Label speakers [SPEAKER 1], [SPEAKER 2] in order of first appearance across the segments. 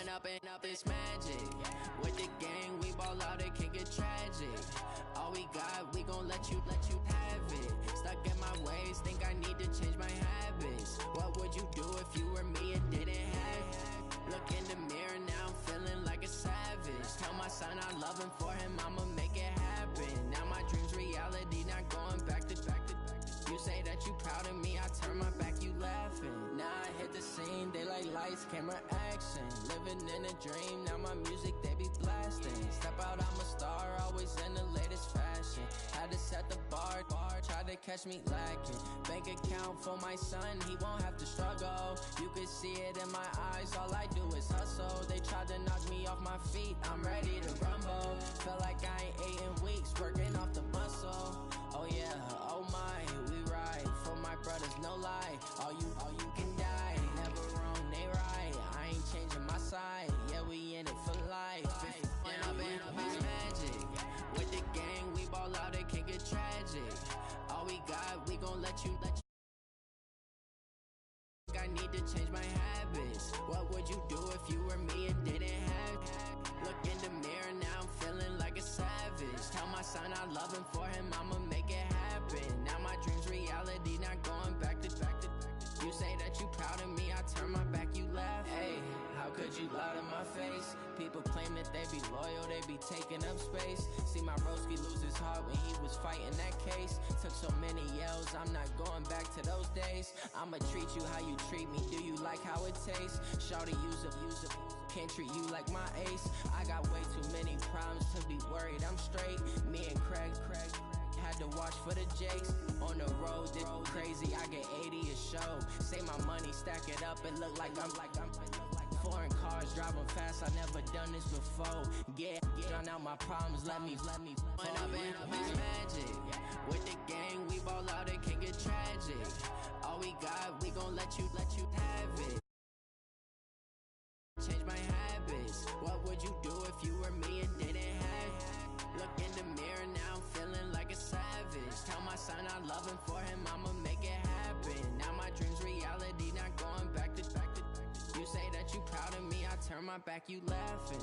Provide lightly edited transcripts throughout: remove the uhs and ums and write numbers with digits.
[SPEAKER 1] up, it's magic. With the gang, we ball out, it can get tragic. All we got, we gon' let you have it. Stuck in my ways, think I need to change my habits. What would you do if you were me and didn't have it? Look in the mirror, now I'm feeling like a savage. Tell my son I love him, for him I'ma make it happen. Now my dream's reality, not going back to. You say that you proud of me, I turn my back, you laughing. Now I hit the scene, they like lights, camera, action. Living in a dream, now my music, they be blasting. Step out, I'm a star, always in the latest fashion. Had to set the bar, try to catch me lacking. Bank account for my son, he won't have to struggle. You can see it in my eyes, all I do is hustle. They tried to knock me off my feet, I'm ready to rumble. Feel like I ain't ate in weeks, working off the muscle. Oh yeah, oh my, we ride for my brothers, no lie. All you can die, never wrong, they right. I ain't changing my side, yeah, we in it for life. And up, it's magic. With the gang, we ball out, it can get tragic. All we got, we gon' let you. I need to change my habits. What would you do if you were me and didn't have it? Look in the mirror, now I'm feeling like a savage. Tell my son I love him, for him I'ma make it happen. Now my dream's reality, not going back to. You say that you proud of me, I turn my back, you laugh. Hey, how could you lie to my face? People claim that they be loyal, they be taking up space. See my broski lose his heart when he was fighting that case. Took so many yells, I'm not going back to those days. I'ma treat you how you treat me, do you like how it tastes? Shawty, use up, can't treat you like my ace. I got way too many problems to be worried, I'm straight. Me and Craig had to watch for the Jakes. On the road, this crazy, I get 80 a show. Say my money, stack it up, it look like I'm foreign cars, driving fast, I never done this before. Drown out my problems, let me and up, it's magic. With the gang, we ball out, it can get tragic. All we got, we gon' let you have it. Change my habits. What would you do if you were me and didn't have it? Look in the mirror, now I'm feeling like a savage. Tell my son I love him, for him I'ma make it happen. Now my dream's reality, not going back to. You say that you proud of me, I turn my back, you laughing.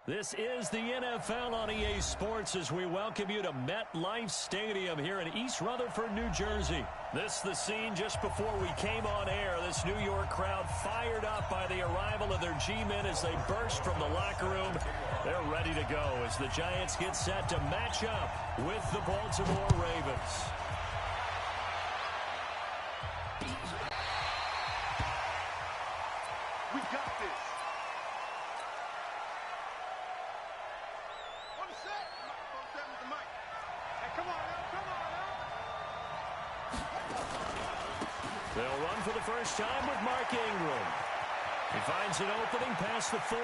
[SPEAKER 2] This is the NFL on EA Sports as we welcome you to MetLife Stadium here in East Rutherford, New Jersey. This is the scene just before we came on air. This New York crowd fired up by the arrival of their G-men as they burst from the locker room. They're ready to go as the Giants get set to match up with the Baltimore Ravens.
[SPEAKER 3] We got this.
[SPEAKER 2] They'll run for the first time with Mark Ingram. He finds an opening past the 40.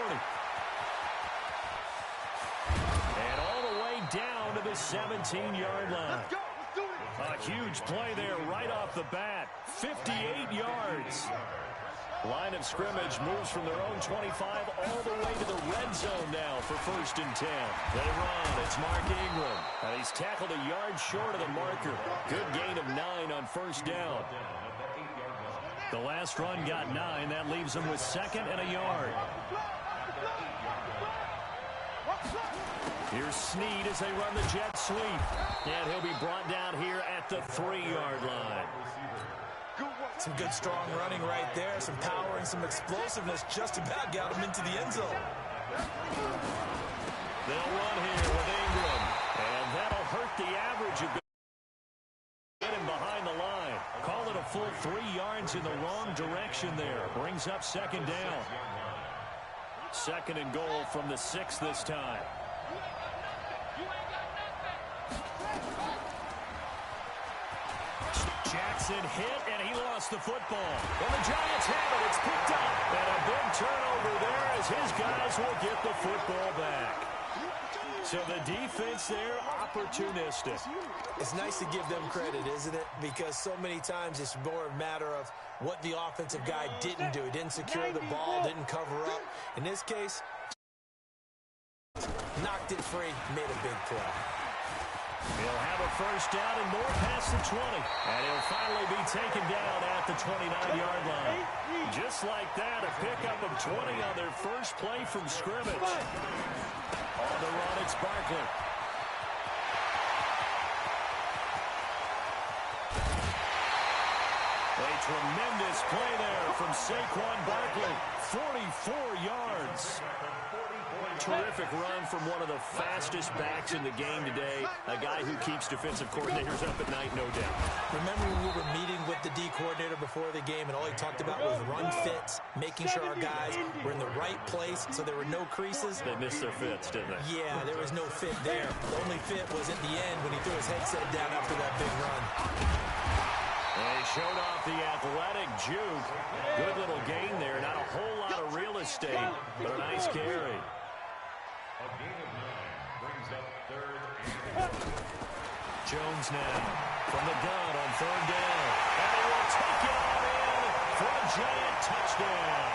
[SPEAKER 2] And all the way down to the 17-yard line.
[SPEAKER 3] Let's go. Let's do it.
[SPEAKER 2] A huge play there right off the bat. 58 yards. Line of scrimmage moves from their own 25 all the way to the red zone now for 1st and 10. They run. It's Mark Ingram. And he's tackled a yard short of the marker. Good gain of 9 on 1st down. The last run got 9. That leaves him with 2nd and a yard. Here's Snead as they run the jet sweep. And he'll be brought down here at the 3-yard line.
[SPEAKER 4] Some good strong running right there. Some power and some explosiveness just about got him into the end zone.
[SPEAKER 2] They'll run here with Ingram. And that'll hurt the average of get him behind the line. Call it a full 3 yards in the wrong direction there. Brings up 2nd down. 2nd and goal from the 6 this time. Jackson hit, and he lost the football. And the Giants have it. It's picked up. And a big turnover there as his guys will get the football back. So the defense there, opportunistic.
[SPEAKER 4] It's nice to give them credit, isn't it? Because so many times it's more a matter of what the offensive guy didn't do. He didn't secure the ball, didn't cover up. In this case, knocked it free, made a big play.
[SPEAKER 2] He'll have a first down and more past the 20. And he'll finally be taken down at the 29-yard line. Just like that, a pickup of 20 on their first play from scrimmage. On the run, it's Barkley. A tremendous play there from Saquon Barkley. 44 yards. Terrific run from one of the fastest backs in the game today. A guy who keeps defensive coordinators up at night, no doubt.
[SPEAKER 4] Remember when we were meeting with the D coordinator before the game and all he talked about was run fits, making sure our guys were in the right place so there were no creases?
[SPEAKER 2] They missed their fits, didn't they?
[SPEAKER 4] Yeah, there was no fit there. The only fit was at the end when he threw his headset down after that big run.
[SPEAKER 2] They showed off the athletic juke. Good little gain there. Not a whole lot of real estate, but a nice carry. Jones now from the gun on third down. And he will take it all in for a giant touchdown.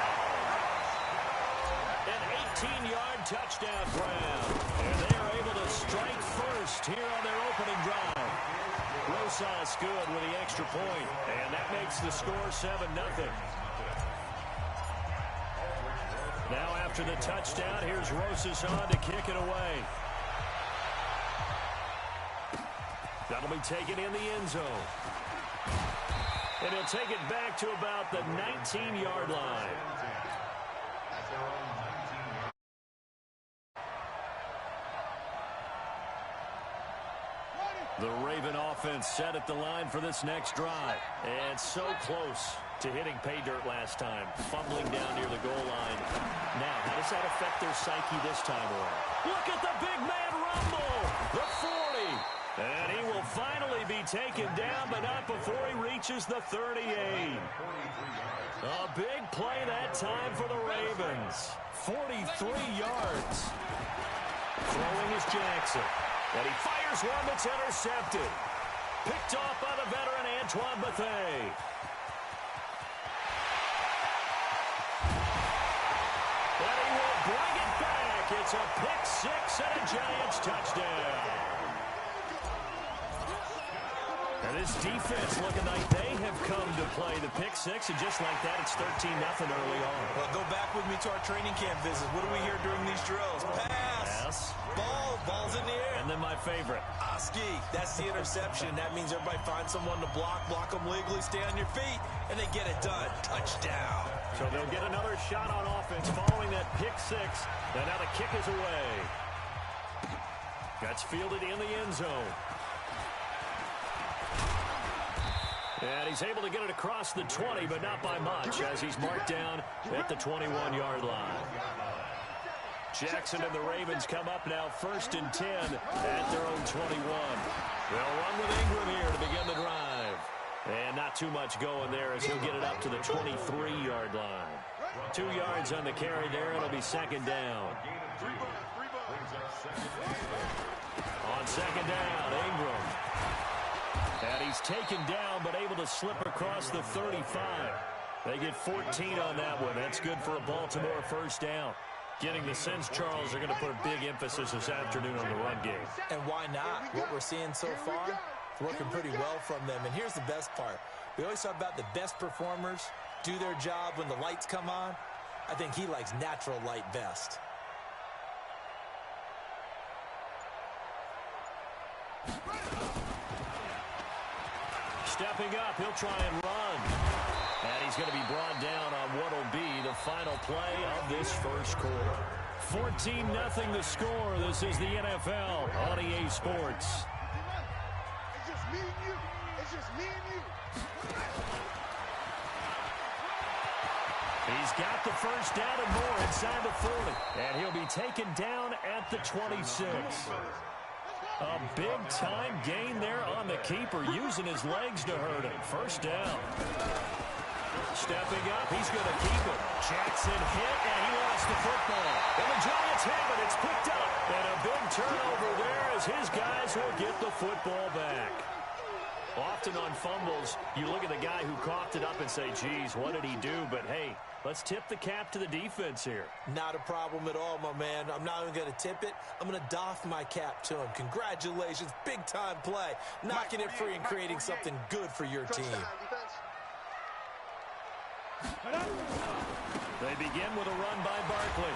[SPEAKER 2] An 18-yard touchdown grab. And they are able to strike first here on their opening drive. Rosas good with the extra point. And that makes the score 7-0. Now after the touchdown, here's Rosas on to kick it away. That'll be taken in the end zone. And he'll take it back to about the 19-yard line. The Raven offense set at the line for this next drive. And so close to hitting pay dirt last time. Fumbling down near the goal line. Now, how does that affect their psyche this time around? Look at the big man rumble! The 40! And he will finally be taken down, but not before he reaches the 38. A big play that time for the Ravens. 43 yards. Throwing is Jackson. And he fires one that's intercepted. Picked off by the veteran Antoine Bethea. And he will bring it back. It's a pick six and a Giants touchdown. And this defense looking like they have come to play the pick six, and just like that, it's 13-0 early on.
[SPEAKER 4] Well, go back with me to our training camp visits. What do we hear during these drills? Pass. Ball's in the air.
[SPEAKER 2] And then my favorite.
[SPEAKER 4] Oski. That's the interception. That means everybody finds someone to block them legally, stay on your feet, and they get it done. Touchdown.
[SPEAKER 2] So they'll get another shot on offense following that pick six. And now the kick is away. That's fielded in the end zone. And he's able to get it across the 20, but not by much, as he's marked down at the 21-yard line. Jackson and the Ravens come up now 1st and 10 at their own 21. They'll run with Ingram here to begin the drive. And not too much going there as he'll get it up to the 23-yard line. 2 yards on the carry there. It'll be second down. On second down, Ingram. And he's taken down, but able to slip across the 35. They get 14 on that one. That's good for a Baltimore first down. Getting the sense, Charles, they're going to put a big emphasis this afternoon on the run game.
[SPEAKER 4] And why not? What we're seeing so far, it's working pretty well from them. And here's the best part. We always talk about the best performers do their job when the lights come on. I think he likes natural light best.
[SPEAKER 2] Stepping up, he'll try and run. And he's going to be brought down on what will be the final play of this first quarter. 14-0 the score. This is the NFL on EA Sports.
[SPEAKER 3] It's just me and you. It's just me and you.
[SPEAKER 2] He's got the first down and more inside the 40. And he'll be taken down at the 26. A big-time gain there on the keeper, using his legs to hurt him. First down. Stepping up, he's going to keep it. Jackson hit, and he will lost the football. And the Giants have it. It's picked up. And a big turnover there as his guys will get the football back. Often on fumbles, you look at the guy who coughed it up and say, geez, what did he do? But, hey, let's tip the cap to the defense here.
[SPEAKER 4] Not a problem at all, my man. I'm not even going to tip it. I'm going to doff my cap to him. Congratulations. Big-time play. Knocking it free and creating something good for your team.
[SPEAKER 2] They begin with a run by Barkley.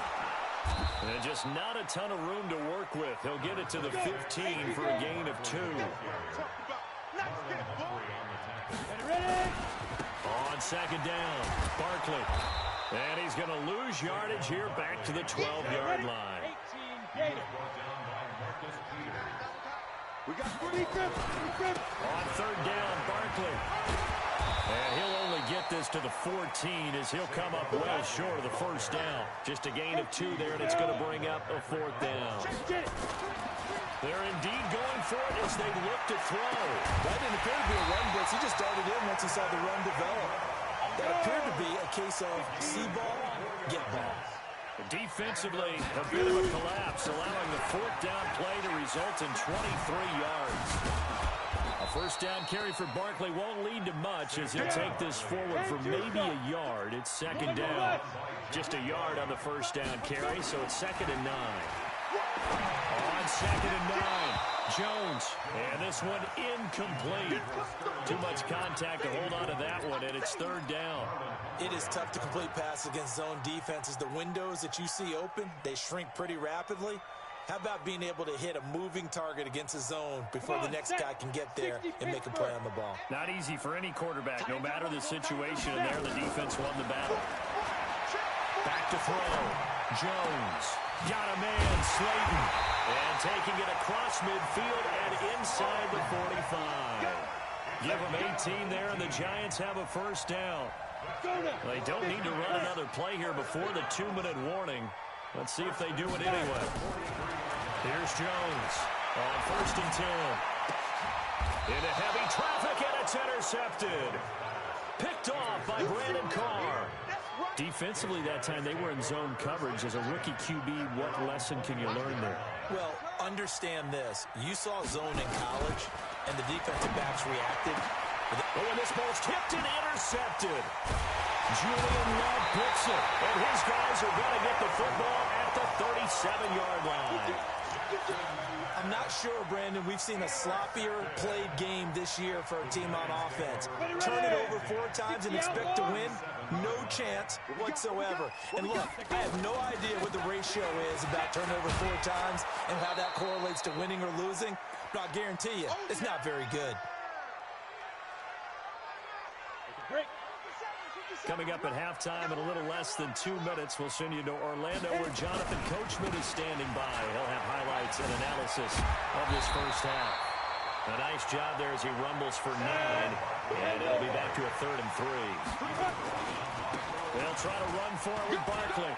[SPEAKER 2] And just not a ton of room to work with. He'll get it to the 15 for a gain of 2. On second down, Barkley. And he's going to lose yardage here back to the 12-yard line. On third down, Barkley. And he'll only get this to the 14 as he'll come up well short of the first down. Just a gain of 2 there, and it's going to bring up a 4th down. They're indeed going for it as they look to throw.
[SPEAKER 4] That didn't appear to be a run blitz. He just darted in once he saw the run develop. That appeared to be a case of see ball, get ball.
[SPEAKER 2] Defensively, a bit of a collapse, allowing the 4th down play to result in 23 yards. A first down carry for Barkley won't lead to much as he'll take this forward for maybe a yard. It's second down. Just a yard on the first down carry, so it's 2nd and 9. On 2nd and 9, Jones. And this one incomplete. Too much contact to hold on to that one, and it's 3rd down.
[SPEAKER 4] It is tough to complete passes against zone defenses. The windows that you see open, they shrink pretty rapidly. How about being able to hit a moving target against a zone before the next guy can get there and make a play on the ball?
[SPEAKER 2] Not easy for any quarterback, no matter the situation, and there the defense won the battle. Back to throw. Jones. Got a man, Slayton. And taking it across midfield and inside the 45. Give them 18 there, and the Giants have a first down. They don't need to run another play here before the 2-minute warning. Let's see if they do it anyway. Here's Jones on 1st and 10. Into heavy traffic, and it's intercepted. Picked off by Brandon Carr. Defensively that time, they were in zone coverage. As a rookie QB, what lesson can you learn there?
[SPEAKER 4] Well, understand this. You saw zone in college, and the defensive backs reacted.
[SPEAKER 2] Oh, and this ball's tipped and intercepted. Julian Love picks it, and his guys are going to get the football at the 37-yard line.
[SPEAKER 4] I'm not sure, Brandon, we've seen a sloppier played game this year for a team on offense. Turn it over 4 times and expect to win? No chance whatsoever. And look, I have no idea what the ratio is about turnover 4 times and how that correlates to winning or losing, but I'll guarantee you, it's not very good.
[SPEAKER 2] Coming up at halftime in a little less than 2 minutes, we'll send you to Orlando where Jonathan Coachman is standing by. He'll have highlights and analysis of this first half. A nice job there as he rumbles for 9, and it'll be back to a 3rd and 3. They'll try to run for it with Barkley.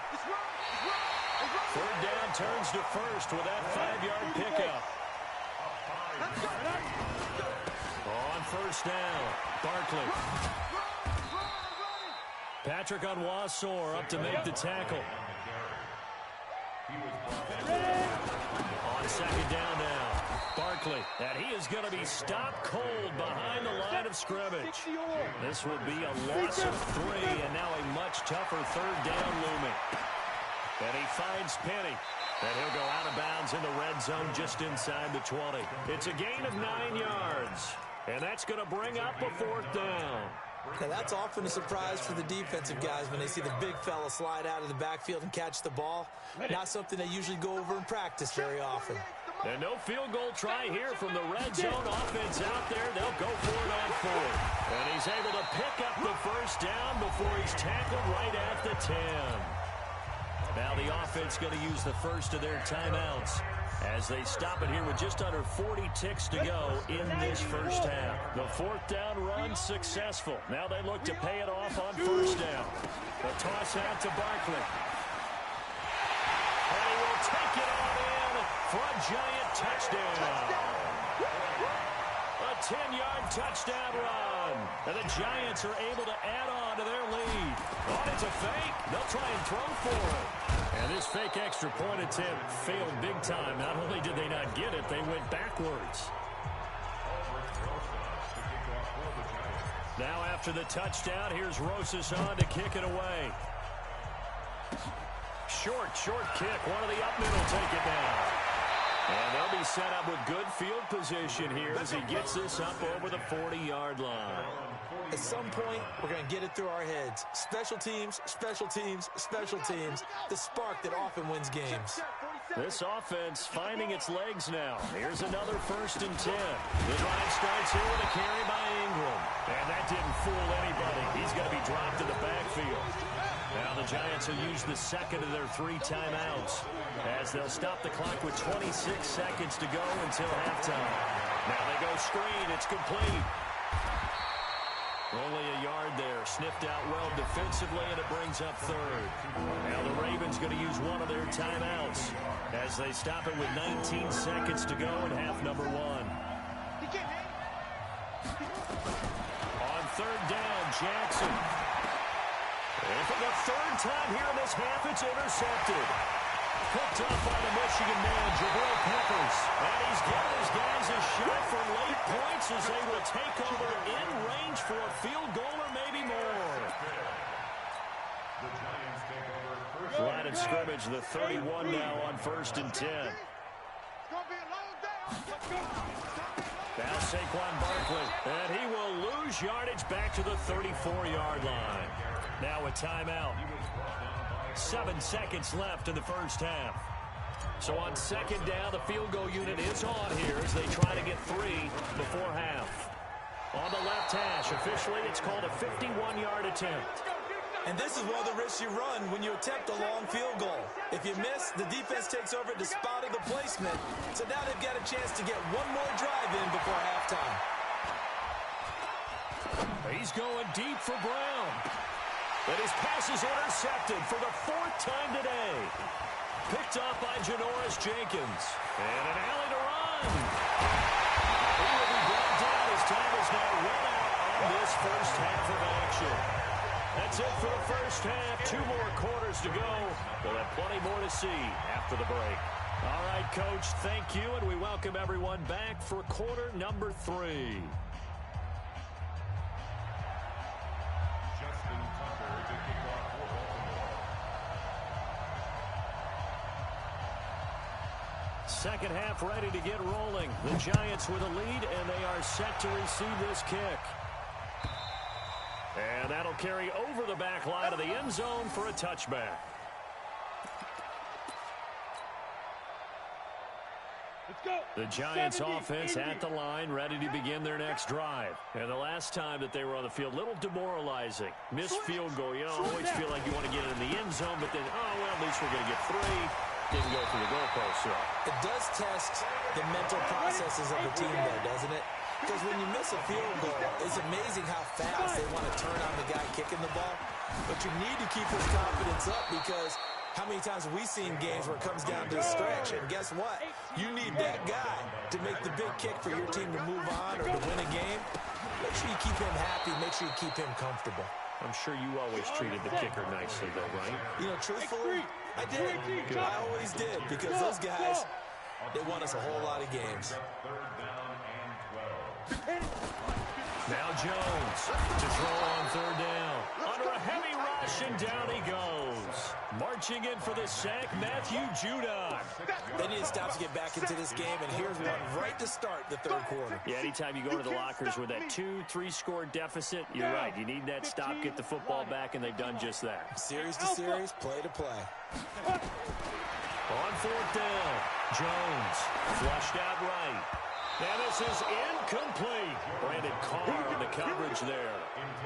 [SPEAKER 2] 3rd down turns to 1st with that 5-yard pickup. On 1st down, Barkley. Patrick Onwuasor up to make the tackle. On 2nd down now, Barkley. And he is going to be stopped cold behind the line of scrimmage. This will be a loss of 3, and now a much tougher 3rd down looming. And he finds Penny. And he'll go out of bounds in the red zone just inside the 20. It's a gain of 9 yards. And that's going to bring up a 4th down.
[SPEAKER 4] Now, that's often a surprise for the defensive guys when they see the big fella slide out of the backfield and catch the ball. Not something they usually go over in practice very often.
[SPEAKER 2] And no field goal try here from the red zone offense out there. They'll go for it on 4th. And he's able to pick up the first down before he's tackled right at the 10. Now the offense going to use the first of their timeouts as they stop it here with just under 40 ticks to go in this first half. The 4th down run successful. Now they look to pay it off on 1st down. The toss out to Barkley. And he will take it on in for a Giant touchdown. A 10-yard touchdown run. And the Giants are able to add on to their lead. Oh, it's a fake. They'll try and throw for it. And this fake extra point attempt failed big time. Not only did they not get it, they went backwards. Now after the touchdown, here's Rosas on to kick it away. Short kick. One of the up middle take it down. And they'll be set up with good field position here as he gets this up over the 40-yard line.
[SPEAKER 4] At some point, we're going to get it through our heads. Special teams, special teams, special teams. The spark that often wins games.
[SPEAKER 2] This offense finding its legs now. Here's another 1st and 10. The drive starts here with a carry by Ingram. And that didn't fool anybody. He's going to be dropped in the backfield. Now the Giants will use the second of their 3 timeouts as they'll stop the clock with 26 seconds to go until halftime. Now they go screen. It's complete. Only a yard there. Sniffed out well defensively, and it brings up 3rd. Now the Ravens going to use one of their timeouts as they stop it with 19 seconds to go in half number 1. On 3rd down, Jackson. And for the 3rd time here in this half, it's intercepted. Picked up by the Michigan man, Jabril Peppers. And he's giving his guys a shot for late points as they will take over in range for a field goal or maybe more. Line of scrimmage, the 31 now on 1st and 10. Now Saquon Barkley, and he will lose yardage back to the 34-yard line. Now a timeout. 7 seconds left in the first half. So on 2nd down, the field goal unit is on here as they try to get 3 before half. On the left hash, officially it's called a 51-yard attempt.
[SPEAKER 4] And this is one of the risks you run when you attempt a long field goal. If you miss, the defense takes over to spot the placement. So now they've got a chance to get one more drive in before halftime.
[SPEAKER 2] He's going deep for Brown. But his pass is intercepted for the 4th time today. Picked up by Janoris Jenkins. And an alley to run. He will be brought down as time is now run out on this first half of action. That's it for the first half. 2 more quarters to go. We'll have plenty more to see after the break. All right, Coach, thank you, and we welcome everyone back for quarter number 3. Second half ready to get rolling. The Giants with a lead, and they are set to receive this kick. And that'll carry over the back line of the end zone for a touchback. The Giants offense at the line, ready to begin their next drive. And the last time that they were on the field, a little demoralizing. Missed field goal. You know, always feel like you want to get in the end zone, but then, oh, well, at least we're going to get 3. Didn't go through the goalpost, so.
[SPEAKER 4] It does test the mental processes of the team, though, doesn't it? Because when you miss a field goal, it's amazing how fast they want to turn on the guy kicking the ball. But you need to keep his confidence up because how many times have we seen games where it comes down to a stretch? And guess what? You need that guy to make the big kick for your team to move on or to win a game. Make sure you keep him happy. Make sure you keep him comfortable.
[SPEAKER 2] I'm sure you always treated the kicker nicely, though, right?
[SPEAKER 4] You know, truthfully, I did. Good. I always did because those guys, they won us a whole lot of games.
[SPEAKER 2] Now Jones to throw on 3rd down. Under a heavy rush, and down he goes. Marching in for the sack, Matthew Judon.
[SPEAKER 4] They need to stop to get back into this game, and here's one right to start the 3rd quarter.
[SPEAKER 2] Yeah, anytime you go to the lockers with that 2-3 score deficit, you're right. You need that stop, get the football back, and they've done just that.
[SPEAKER 4] Series to series, play to play.
[SPEAKER 2] On 4th down, Jones flushed out right. And this is incomplete. Brandon Carr on the coverage there.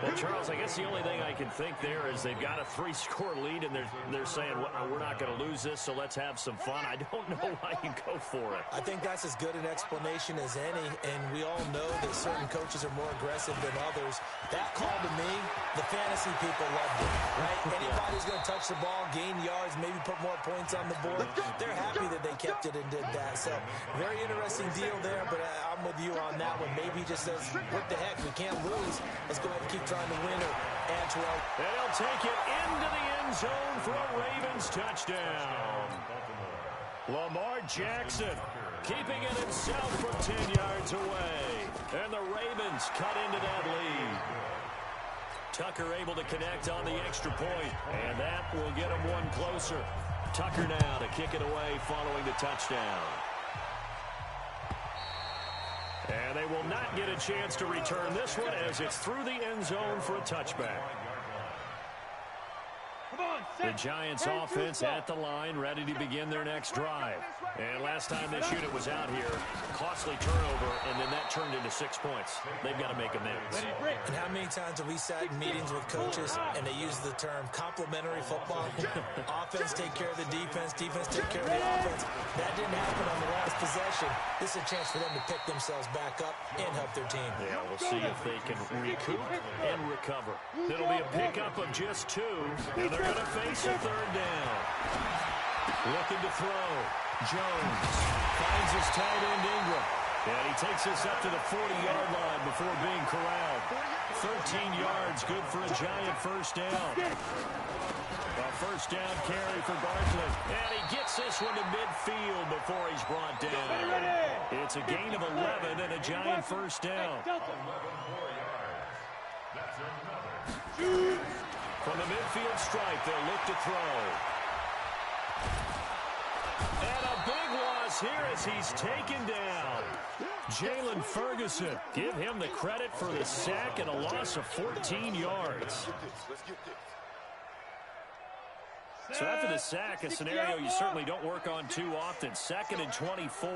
[SPEAKER 2] Well, Charles, I guess the only thing I can think there is they've got a 3-score lead, and they're saying, well, we're not going to lose this, so let's have some fun. I don't know why you go for it.
[SPEAKER 4] I think that's as good an explanation as any, and we all know that certain coaches are more aggressive than others. That call to me, the fantasy people loved it, right? Anybody's going to touch the ball, gain yards, maybe put more points on the board. They're happy that they kept it and did that. So, very interesting deal there, but I'm with you on that one. Maybe he just says, what the heck, we can't lose. Let's go ahead and keep trying to win or add to our...
[SPEAKER 2] And he'll take it into the end zone for a Ravens touchdown. Lamar Jackson keeping it himself from 10 yards away. And the Ravens cut into that lead. Tucker able to connect on the extra point, and that will get him one closer. Tucker now to kick it away following the touchdown. And they will not get a chance to return this one as it's through the end zone for a touchback. The Giants offense at the line, ready to begin their next drive. And last time this unit was out here, costly turnover, and then that turned into 6 points. They've got to make amends.
[SPEAKER 4] And how many times have we sat in meetings with coaches and they use the term complementary football? Offense take care of the defense, defense take care of the offense. That didn't happen on the last possession. This is a chance for them to pick themselves back up and help their team.
[SPEAKER 2] Yeah, we'll see if they can recoup and recover. It'll be a pickup of just 2, and they're going to face a third down. Looking to throw. Jones finds his tight end Ingram. And he takes this up to the 40-yard line before being corralled. 13 yards, good for a Giant first down. A first down carry for Barkley. And he gets this one to midfield before he's brought down. It's a gain of 11 and a Giant first down. From the midfield stripe, they'll look to throw. And a big loss here as he's taken down. Jalen Ferguson, give him the credit for the sack and a loss of 14 yards. So after the sack, a scenario you certainly don't work on too often. 2nd and 24.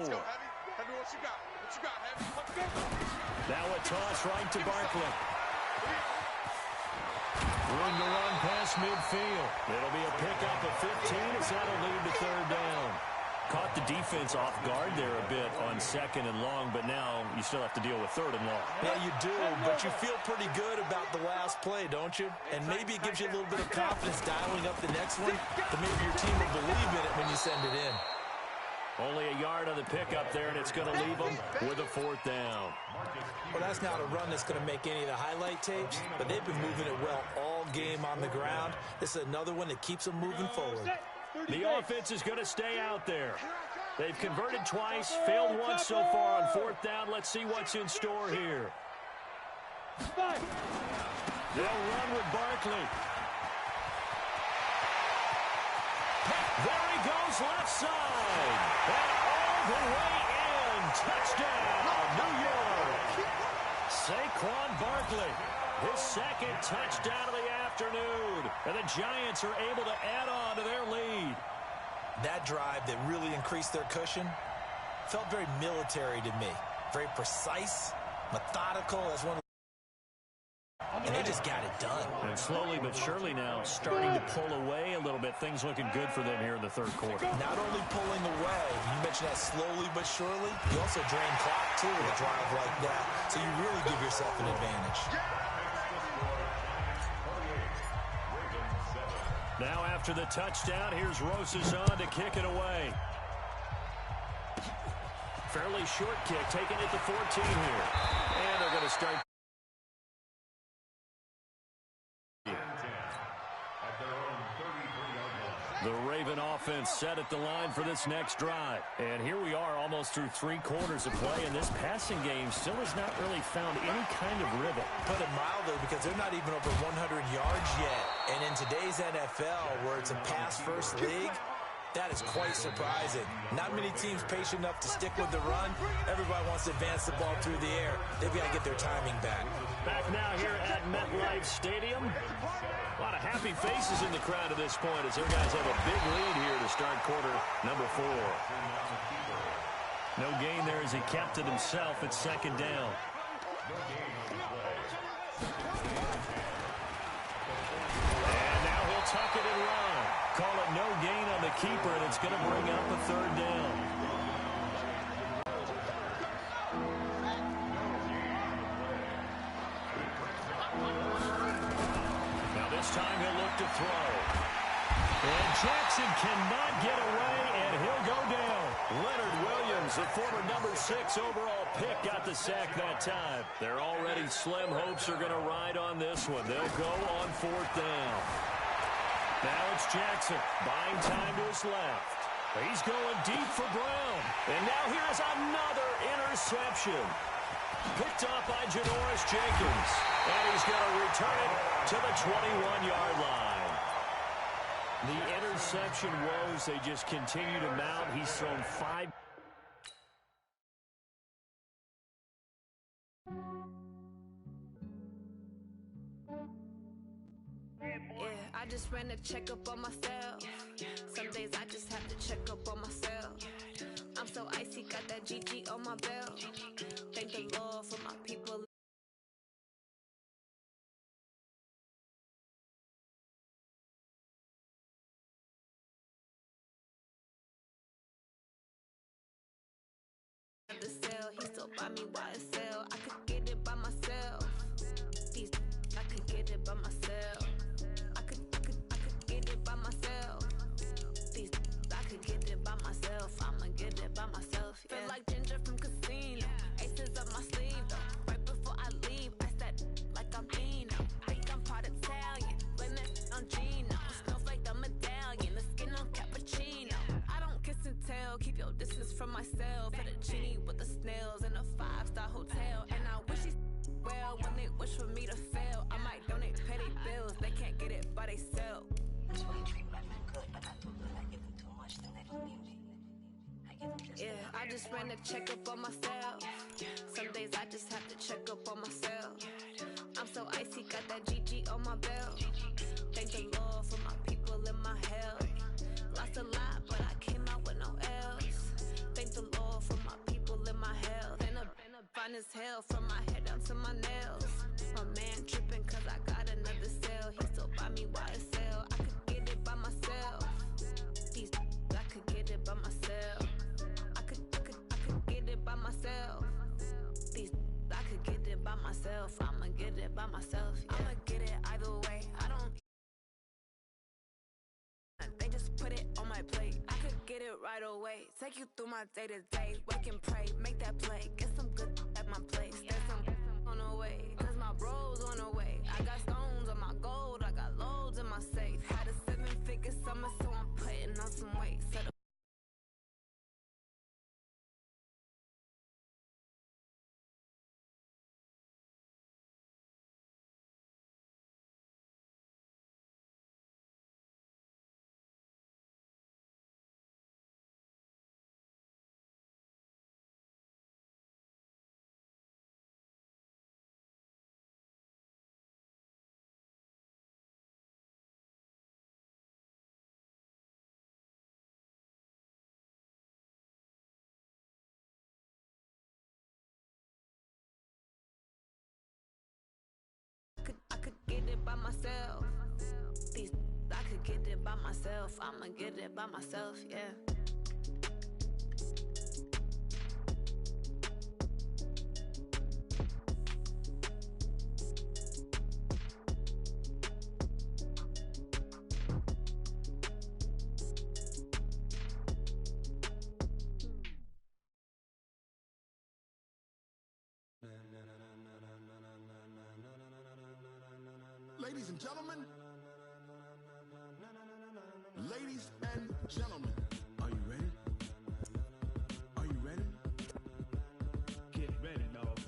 [SPEAKER 2] Now a toss right to Barkley. Room to run past midfield. It'll be a pickup of 15 as that'll lead to third down. Caught the defense off guard there a bit on 2nd and long, but now you still have to deal with 3rd and long.
[SPEAKER 4] Yeah, you do, but you feel pretty good about the last play, don't you? And maybe it gives you a little bit of confidence dialing up the next one, but maybe your team will believe in it when you send it in.
[SPEAKER 2] Only a yard on the pickup there, and it's going to leave them with a 4th down.
[SPEAKER 4] Well, that's not a run that's going to make any of the highlight tapes, but they've been moving it well all game on the ground. This is another one that keeps them moving forward.
[SPEAKER 2] The offense is going to stay out there. They've converted twice, failed once so far on 4th down. Let's see what's in store here. They'll run with Barkley. There he goes left side. And all the way in. Touchdown, New York. Saquon Barkley. His 2nd touchdown of the afternoon. And the Giants are able to add on to their lead.
[SPEAKER 4] That drive that really increased their cushion felt very military to me. Very precise, methodical. As one. And they just got it done.
[SPEAKER 2] And slowly but surely now starting to pull away a little bit. Things looking good for them here in the 3rd quarter.
[SPEAKER 4] Not only pulling away, you mentioned that slowly but surely, you also drain clock too with a drive like that. So you really give yourself an advantage.
[SPEAKER 2] Now after the touchdown, here's Rosazon to kick it away. Fairly short kick, taking it to 14 here. And they're going to start. The Raven offense set at the line for this next drive. And here we are almost through 3 quarters of play, and this passing game still has not really found any kind of rhythm.
[SPEAKER 4] Put it mildly, because they're not even over 100 yards yet. And in today's NFL, where it's a pass-first league, that is quite surprising. Not many teams patient enough to stick with the run. Everybody wants to advance the ball through the air. They've got to get their timing back.
[SPEAKER 2] Back now here at MetLife Stadium. A lot of happy faces in the crowd at this point as their guys have a big lead here to start quarter number 4. No gain there as he kept it himself at 2nd down. And now he'll tuck it and run. Call it no gain on the keeper, and it's going to bring up a 3rd down. Now this time he'll look to throw. And Jackson cannot get away, and he'll go down. Leonard Williams Williams, the former number 6 overall pick, got the sack that time. Their already slim hopes are going to ride on this one. They'll go on 4th down. Now it's Jackson, buying time to his left. He's going deep for Brown. And now here's another interception. Picked up by Janoris Jenkins. And he's going to return it to the 21-yard line. The interception woes, they just continue to mount. He's thrown 5.
[SPEAKER 5] I just ran a checkup on myself. Some days I just have to check up on myself. I'm so icy, got that GG on my belt. Thank the Lord for my people. The sale, he still buy me YSL. I could get it by myself. I could get it by myself. I could get it by myself. I could get it by myself. I'ma get it by myself. Yeah. Feel like Ginger from Casino. Aces up my sleeve though. Right before I leave, I said like I'm Dino. Think I'm part Italian. Blame it on Gino. Snowflake the medallion. The skin on cappuccino. I don't kiss and tell. Keep your distance from myself. Fettuccine with the snails in a 5-star hotel. And I wish he well when they wish for me to fail. I might donate to pay their bills. They can't get it by they sell.
[SPEAKER 6] That's why you treat me like I'm good, but I do good. I give them too much, then they don't need me. I give them just
[SPEAKER 5] I just ran a checkup on myself. Some days I just have to check up on myself. I'm so icy, got that GG on my belt. Thank the Lord for my people in my health. Lost a lot, but I came out with no else. Thank the Lord for my people in my health. Been a fine as hell from my head down to my nails. My man tripping cause I got another sale. He still buy me YSL. I could get it by myself. I could get it by myself. I could get it by myself. I could get it by myself. I'ma get it by myself. Yeah. I'ma get it either way. I don't. They just put it on my plate. I could get it right away. Take you through my day to day. Wake and pray, make that play. Get some good at my place. There's some on the way. Cause my bros on the way. I got stones on my gold. I got loads in my safe. Had a 7-figure summer, so I'm putting on some weight. Set up. I could get it by myself. I could get it by myself. I'ma get it by myself, yeah.
[SPEAKER 3] Ladies and gentlemen, ladies and gentlemen, are you ready? Are you ready? Get ready, dog.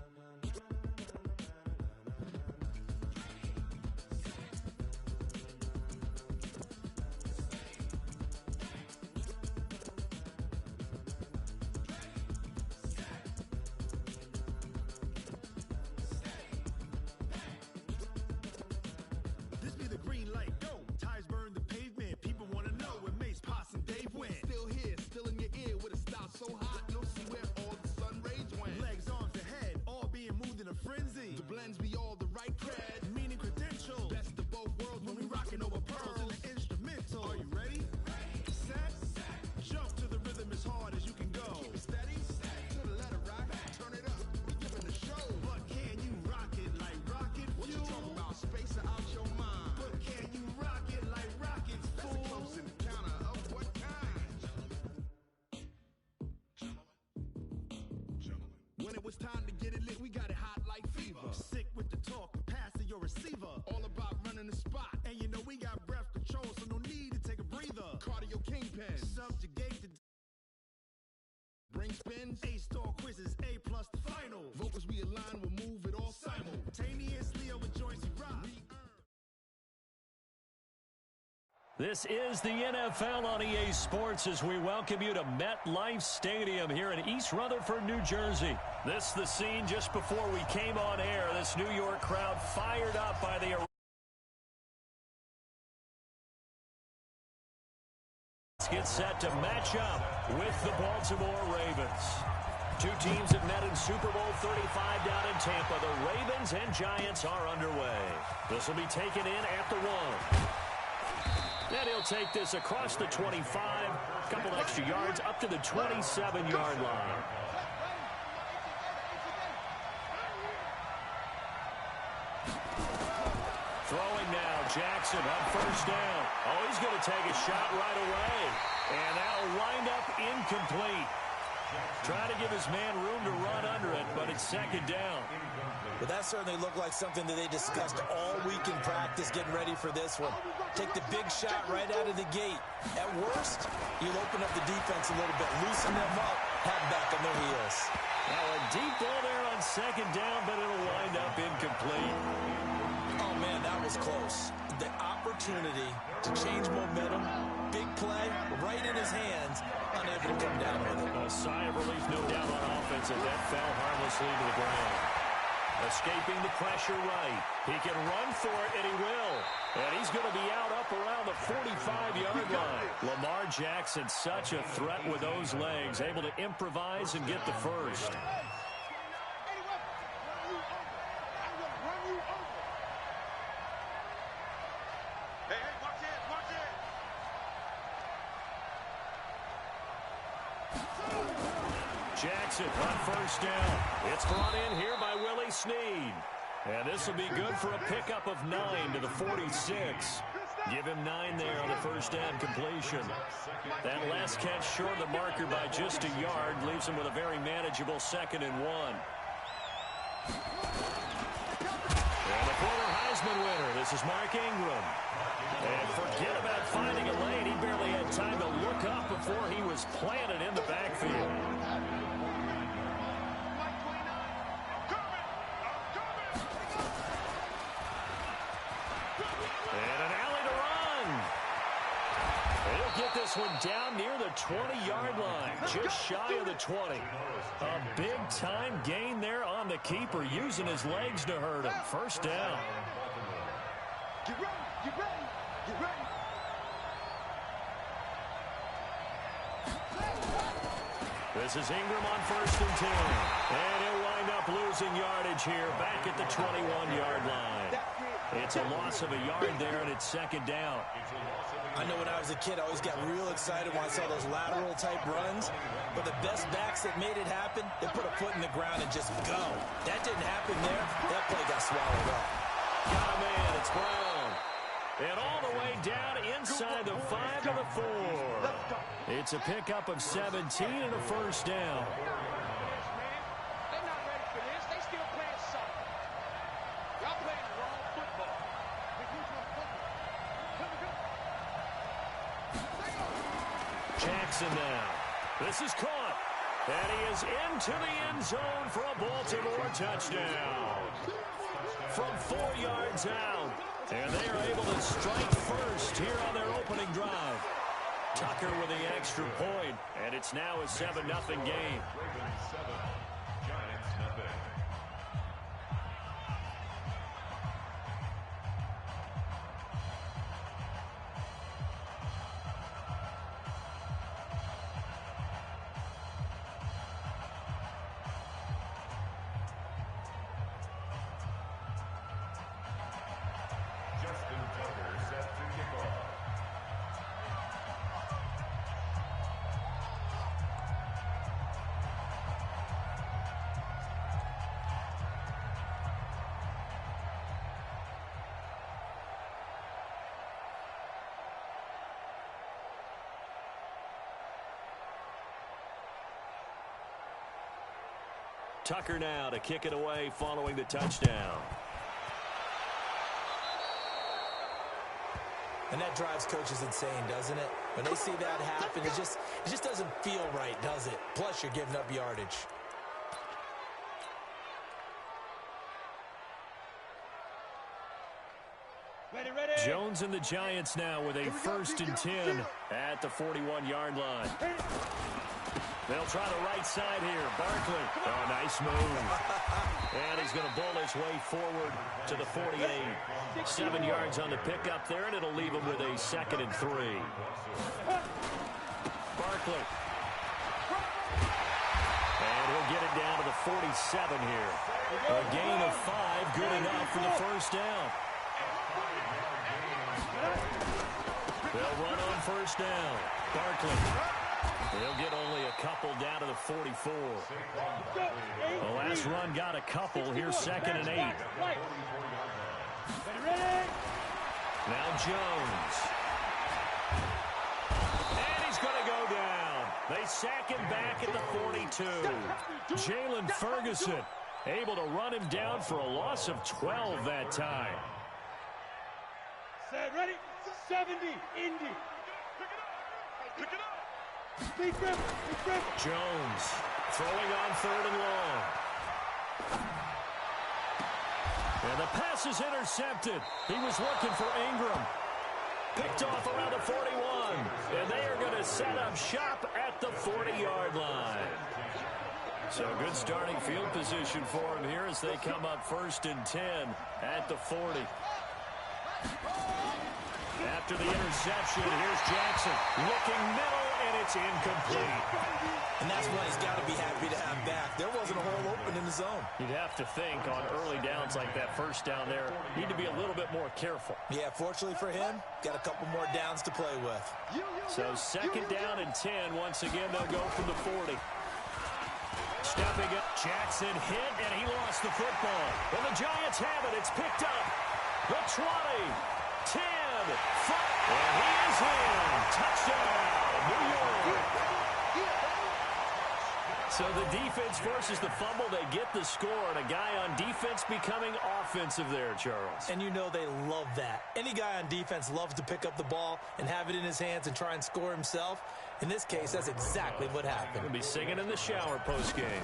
[SPEAKER 3] This be the green light, go. Tires burn the pavement. People want to know where Mace, Poss, and Dave went. it's time to get it lit. We got it hot like fever. Sick with the talk, the pass to your receiver. All about running the spot. And you know we got breath control, so no need to take a breather. Cardio kingpin. Subjugate the bring spins. A-star quizzes, A+ the final. Vocals we align, we'll move it all simultaneously over joints we rock.
[SPEAKER 2] This is the NFL on EA Sports as we welcome you to MetLife Stadium here in East Rutherford, New Jersey. This is the scene just before we came on air. This New York crowd fired up by the get set to match up with the Baltimore Ravens. Two teams have met in Super Bowl 35 down in Tampa. The Ravens and Giants are underway. This will be taken in at the 1. And he'll take this across the 25, a couple extra yards up to the 27-yard line. Throwing now, Jackson on first down. Oh, he's going to take a shot right away. And that'll wind up incomplete. Trying to give his man room to run under it, but it's second down.
[SPEAKER 4] But that certainly looked like something that they discussed all week in practice, getting ready for this one. Take the big shot right out of the gate. At worst, you'll open up the defense a little bit, loosen them up, have back on their heels.
[SPEAKER 2] Now a deep ball there on second down, but it'll wind up incomplete.
[SPEAKER 4] Oh, man, that was close. The opportunity to change momentum, big play, right in his hands, unable to come down with it.
[SPEAKER 2] A sigh of relief, no doubt, on offense, and that fell harmlessly to the ground. Escaping the pressure right. He can run for it, and he will. And he's going to be out up around the 45-yard line. Lamar Jackson, such a threat with those legs, able to improvise and get the first. Jackson on first down. It's brought in here by Willie Snead. And this will be good for a pickup of 9 to the 46. Give him 9 there on the first down completion. That last catch short of the marker by just a yard leaves him with a very manageable 2nd and 1. And the former Heisman winner, this is Mark Ingram. And forget about finding a lane. He barely had time to look up before he was planted in the backfield. Get this one down near the 20-yard line, just shy of the 20. A big-time gain there on the keeper, using his legs to hurt him. First down.
[SPEAKER 3] Get ready, get ready, get ready.
[SPEAKER 2] This is Ingram on 1st and 10. And he'll wind up losing yardage here, back at the 21-yard line. It's a loss of a yard there, and it's 2nd down.
[SPEAKER 4] I know when I was a kid, I always got real excited when I saw those lateral-type runs. But the best backs that made it happen, they put a foot in the ground and just go. That didn't happen there. That play got swallowed up.
[SPEAKER 2] Got a man. It's Brown. And all the way down inside the 5 of the 4. It's a pickup of 17 and a first down.
[SPEAKER 7] They're not ready for this. They still playing soccer. Y'all playing the wrong football.
[SPEAKER 2] Jackson now. This is caught. And he is into the end zone for a Baltimore touchdown. From 4 yards out. And they are able to strike first here on their opening drive. Tucker with the extra point. And it's now a 7-0 game. Tucker now to kick it away following the touchdown.
[SPEAKER 4] And that drives coaches insane, doesn't it? When they see that happen, it just doesn't feel right, does it? Plus, you're giving up yardage.
[SPEAKER 2] Jones and the Giants now with a 1st and 10 at the 41-yard line. They'll try the right side here. Barkley. Oh, nice move. And he's going to bull his way forward to the 48. 7 yards on the pickup there, and it'll leave him with a 2nd and 3. Barkley. And he'll get it down to the 47 here. A gain of 5, good enough for the first down. They'll run on first down. Barkley. He'll get only a couple down to the 44. The last run got a couple. Here's 2nd and 8. Now Jones. And he's going to go down. They sack him back at the 42. Jalen Ferguson able to run him down for a loss of 12 that time.
[SPEAKER 7] Set, ready? 70, Indy. Pick it up.
[SPEAKER 2] Jones throwing on 3rd and long. And the pass is intercepted. He was looking for Ingram. Picked off around the 41. And they are going to set up shop at the 40-yard line. So good starting field position for him here as they come up 1st and 10 at the 40. After the interception, here's Jackson looking middle, and it's incomplete.
[SPEAKER 4] And that's what he's got to be happy to have back. There wasn't a hole open in the zone.
[SPEAKER 2] You'd have to think on early downs like that first down there, need to be a little bit more careful.
[SPEAKER 4] Yeah, fortunately for him, got a couple more downs to play with.
[SPEAKER 2] So 2nd down and 10. Once again, they'll go from the 40. Stepping up, Jackson hit, and he lost the football. And the Giants have it. It's picked up. The 20, 10, 5, and he is in. Touchdown, New York. So the defense forces the fumble. They get the score, and a guy on defense becoming offensive there, Charles.
[SPEAKER 4] And you know they love that. Any guy on defense loves to pick up the ball and have it in his hands and try and score himself. In this case, that's exactly what happened.
[SPEAKER 2] We'll be singing in the shower postgame.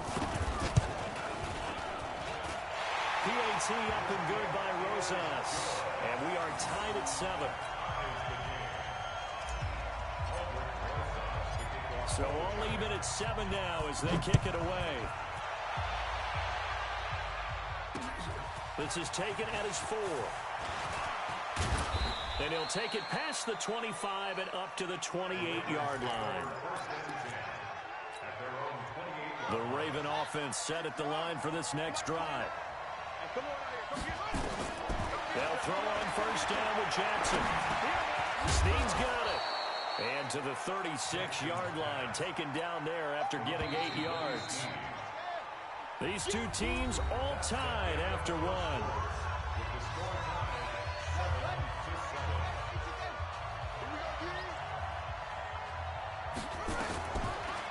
[SPEAKER 2] PAT up and good by Rosas. And we are tied at 7. So all even at 7 now as they kick it away. This is taken at his 4. And he'll take it past the 25 and up to the 28-yard line. The Raven offense set at the line for this next drive. They'll throw on first down with Jackson. Snead's got it. And to the 36-yard line, taken down there after getting 8 yards. These two teams all tied after 1.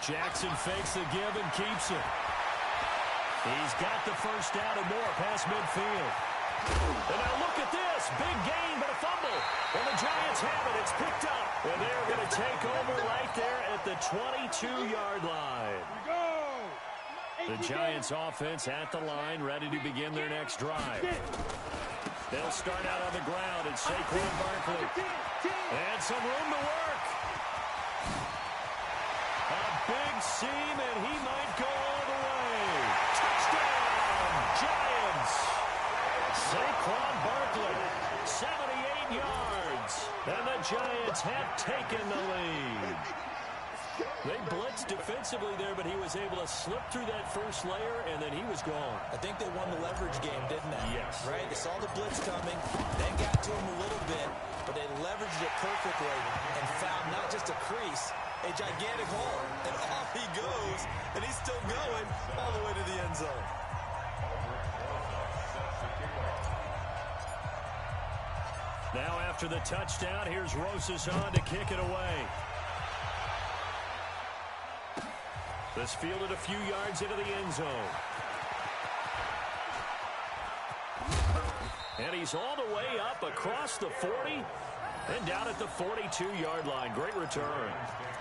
[SPEAKER 2] Jackson fakes the give and keeps it. He's got the first down and more past midfield. And now look at this. Big gain, but a fumble. And the Giants have it. It's picked up. And they're going to take over right there at the 22-yard line. The Giants offense at the line, ready to begin their next drive. They'll start out on the ground, and Saquon Barkley. And some room to work. A big seam, and he might go all the way. Touchdown, Giants. Saquon Barkley, 78 yards. And the Giants have taken the lead. They blitzed defensively there, but he was able to slip through that first layer, and then he was gone.
[SPEAKER 4] I think they won the leverage game, didn't they?
[SPEAKER 2] Yes.
[SPEAKER 4] Right? They saw the blitz coming, then got to him a little bit, but they leveraged it perfectly and found not just a crease, a gigantic hole. And off he goes, and he's still going all the way to the end zone.
[SPEAKER 2] Now after the touchdown, here's Rosas on to kick it away. This fielded a few yards into the end zone. And he's all the way up across the 40 and down at the 42-yard line. Great return.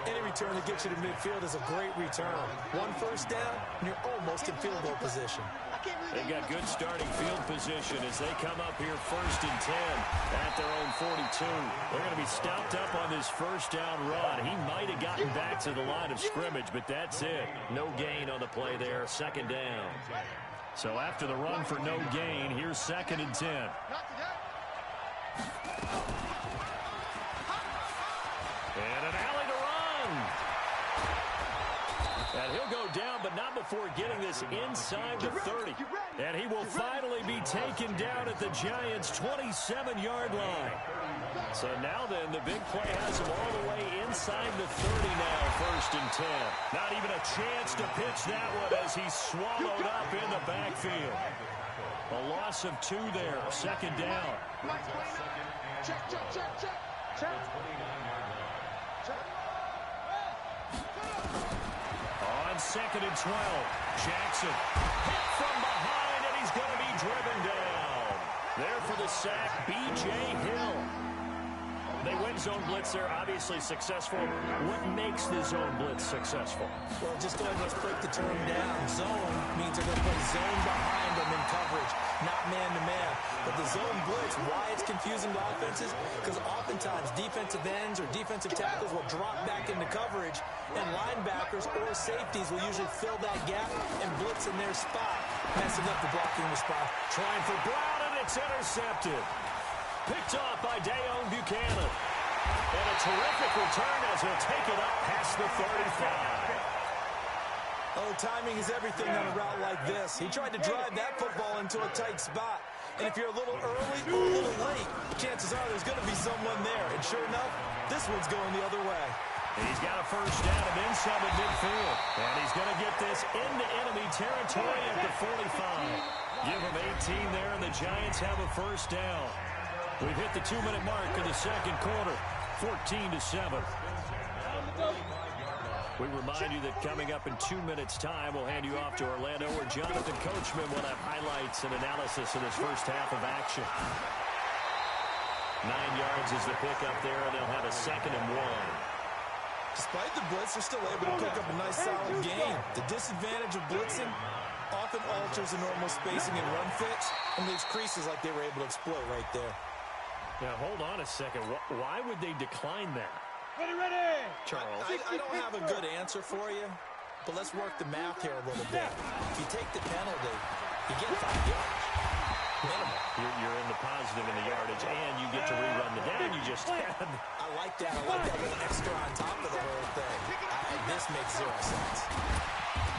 [SPEAKER 4] Any return that gets you to midfield is a great return. One first down, and you're almost in field goal position.
[SPEAKER 2] They've got good starting field position as they come up here 1st and 10 at their own 42. They're going to be stopped up on this first down run. He might have gotten back to the line of scrimmage, but that's it. No gain on the play there, 2nd down. So after the run for no gain, here's 2nd and 10. And an alley to run. And he'll go down, but not before getting this inside the 30. And he will finally be taken down at the Giants' 27-yard line. So now then, the big play has him all the way inside the 30 now, 1st and 10. Not even a chance to pitch that one as he's swallowed up in the backfield. A loss of 2 there, 2nd down. Check. On 2nd and 12, Jackson hit from behind, and he's going to be driven down. There for the sack, B.J. Hill. They win zone blitz. They're obviously successful. What makes the zone blitz successful?
[SPEAKER 4] Well, just go ahead and let's break the term down. Zone means they're going to play zone behind them in coverage, not man-to-man. But the zone blitz, why it's confusing to offenses? Because oftentimes defensive ends or defensive tackles will drop back into coverage, and linebackers or safeties will usually fill that gap and blitz in their spot, messing up the blocking response.
[SPEAKER 2] Trying for Brown, and it's intercepted. Picked off by Dayon Buchanan. And a terrific return as he'll take it up past the 35.
[SPEAKER 4] Oh, timing is everything on a route like this. He tried to drive that football into a tight spot. And if you're a little early or a little late, chances are there's going to be someone there. And sure enough, this one's going the other way.
[SPEAKER 2] He's got a first down and inside the midfield. And he's going to get this into enemy territory at the 45. Give him 18 there, and the Giants have a first down. We've hit the 2-minute mark in the 2nd quarter, 14-7. We remind you that coming up in 2 minutes' time, we'll hand you off to Orlando, where Jonathan Coachman will have highlights and analysis of this first half of action. 9 yards is the pickup there, and they'll have a 2nd and 1.
[SPEAKER 4] Despite the blitz, they're still able to pick up a nice solid gain. The disadvantage of blitzing often alters the normal spacing and run fits and leaves creases like they were able to exploit right there.
[SPEAKER 2] Now, hold on a second. Why would they decline that?
[SPEAKER 7] Ready!
[SPEAKER 2] Charles?
[SPEAKER 4] I don't have a good answer for you, but let's work the math here a little bit. If you take the penalty, you get 5 yards. Minimum.
[SPEAKER 2] You're in the positive in the yardage, and you get to rerun the down you just had.
[SPEAKER 4] I like that. I like that little extra on top of the whole thing. This makes 0 sense.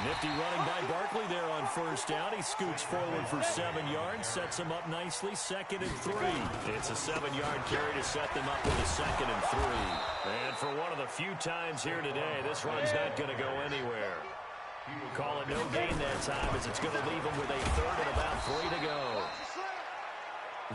[SPEAKER 2] Nifty running by Barkley there on first down. He scoots forward for 7 yards, sets him up nicely, 2nd and 3. It's a 7-yard carry to set them up with a 2nd and 3. And for one of the few times here today, this run's not going to go anywhere. Call it no gain that time, as it's going to leave him with a 3rd and about 3 to go.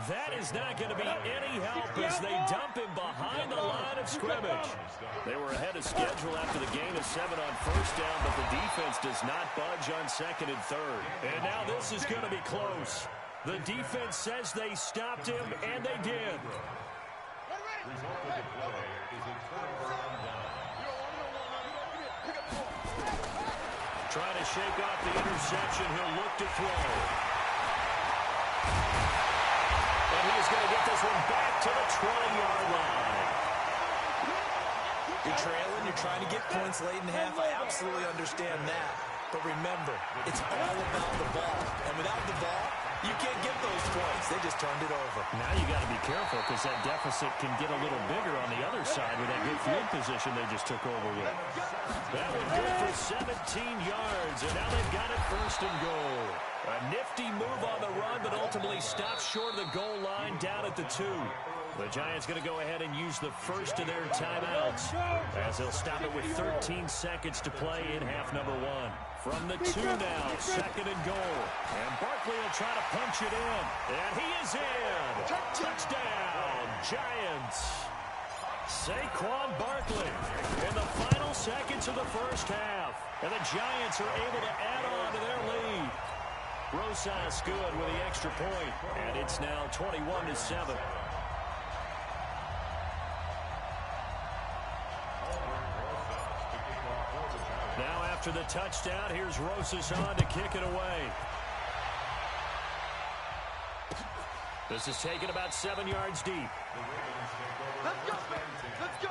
[SPEAKER 2] That is not going to be any help as they dump him behind the line of scrimmage. They were ahead of schedule after the gain of 7 on first down, but the defense does not budge on 2nd and 3rd. And now this is going to be close. The defense says they stopped him, and they did. Trying to shake off the interception. He'll look to throw. And he is going to get this one back to the 20-yard line.
[SPEAKER 4] You're trailing, you're trying to get points late in the half. I absolutely understand that. But remember, it's all about the ball. And without the ball, you can't get those points. They just turned it over.
[SPEAKER 2] Now you got to be careful, because that deficit can get a little bigger on the other side with that good field position they just took over with. That one good for 17 yards, and now they've got it 1st and goal. A nifty move on the run, but ultimately stops short of the goal line down at the 2. The Giants going to go ahead and use the first of their timeouts, as they'll stop it with 13 seconds to play in half number 1. From the 2 now, 2nd and goal. And Barkley will try to punch it in. And he is in. Touchdown, Giants. Saquon Barkley in the final seconds of the first half. And the Giants are able to add on to their lead. Rosas good with the extra point, and it's now 21-7. Now after the touchdown, here's Rosas on to kick it away. This is taken about 7 yards deep.
[SPEAKER 3] Let's go, baby. Let's go.